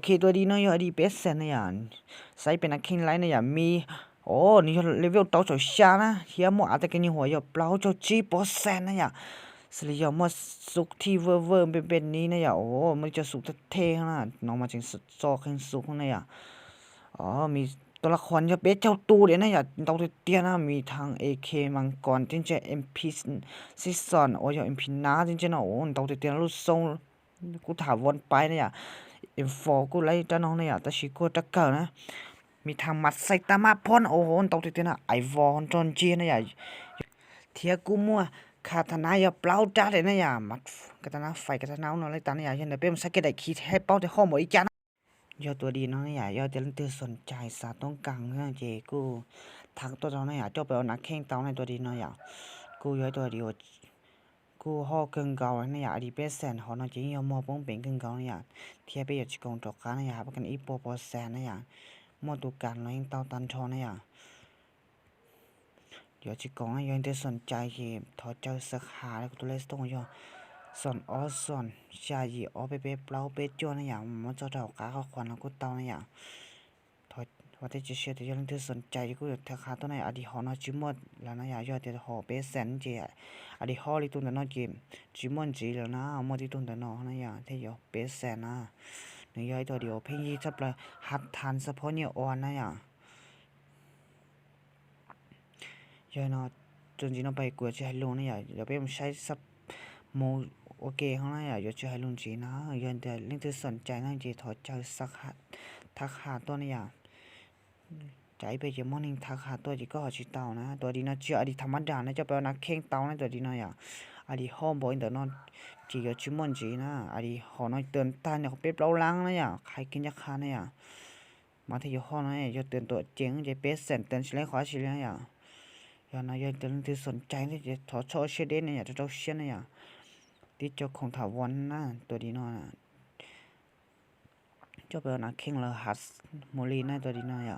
เคตัวดีเนาะยอดีเบสเซนนะอย่างใส่เป็นนักแข่งไลน์นะอย่างมีโอ้นี่ยอเลเวลต่อจากชานะเฮียหมดอาจจะกันนี่หัวยอเปล่าจากG%นะอย่างสลิยอมดสุกที่เวอร์เป็นนี้นะอย่างโอ้มันจะสุกเท่ขนาดน้องมาจึงซอกแข่งสุกนะอย่างอ๋อมีตัวละครจะเป็นเจ้าตูเลยนะอย่างตัวเตี้ยนะมีทางAKมังกรจริงจะ MP ซิซอนโอ้ย MP น้าจริงๆนะโอ้ตัวเตี้ยรูปทรงกูถามวนไปนะอย่างM4 กูไล่ตาน้องเนี่ยแต่ชิโก้ตะเกินะมีทางมัดไซตามะพ่นโอ้โหตกติดนะไอวอนจอนจีนะอย่าเทียกูมัวคาตานาอย่าเปล่าจ้าเลยนะอย่ามัดคาตานาไฟคาตานาเนาะไล่ตาเนี่ยยันเดี๋ยวเป็นสักเกตได้คิดให้เป้าที่ข้อมูลอีกจ้านะยอดตัวดีน้องเนี่ยยอดเตือนตื่นสนใจสาต้องกังเรื่องเจกูทักตัวน้องเนี่ยจบไปเอานักแข่งเต้าในตัวดีน้องอย่ากูยอดตัวดีกูห่อเกินเก่าเนี่ยอย่าอดีเป็นแสนหอน้องจริงยอมมอป้องเป็นเกินเก่าเนี่ยเทียบไปอยู่ที่กองตกค้าเนี่ยครับกันอีโปโปแสนเนี่ยมอดูการแล้วยังเต้าตันชอเนี่ยเดี๋ยวจิกองยังได้สนใจที่ทอเจ้าสักหาแล้วก็ตัวเลสตรงย่อสอนออสอนชายีออไปเปเปล่าเปจวนอย่างมันจะเดากาเขาควันแล้วก็เต้าเนี่ยทอว่าที่จะเชื่อที่ยังได้สนใจกูจะทักหาตัวไหนอดีหอนอจิมดแล้วนะอย่ายอดเดี๋ยวหอเปแสนเจอดีหอลิตุนแต่นอจิมจิมอนจีแล้วนะมอที่ตุนแต่นอนะอย่าที่ยอเปแสนนะเนื้อย่อยตัวเดียวเพ่งยี่จับเลยหัดทานเฉพาะเนี่ยอ่อนนะอย่ายอยเนาะจนจีนไปกลัวจะให้ลงนะอย่าเดี๋ยวไปใช้ซับโมโอเคข้างหน้าอย่าจะให้ลงจีนะยันแต่เรื่องที่สนใจนั่งจีถอดใจสักหัดทักหาตัวนะอย่าใจไปเจมอนิงทักหาตัวจีก็หอชิเตานะตัวดีนะเจ้าอดีธรรมดานะจะไปเอานักแข่งเตานะตัวดีนะอย่าอดีห้องบอยเดี๋ยวนอนจีก็ชิมอนจีนะอดีหอน้อยเตือนตาเนี่ยเขาเป็นเราล้างนะอย่าใครกินยาคานะอย่ามาที่ห้องนะอย่าเตือนตัวเจ๋งจะเป็นเซนเตือนชิเลขวาชิเลอย่าอย่านะอย่าเตือนที่สนใจที่จะถอดโชว์เชดเดนเนี่ยจะต้องเชื่อนะอย่าที่เจ้าของถาวรนะตัวดีนะเจ้าไปเอานักแข่งเลยฮัสโมลีนะตัวดีนะอย่า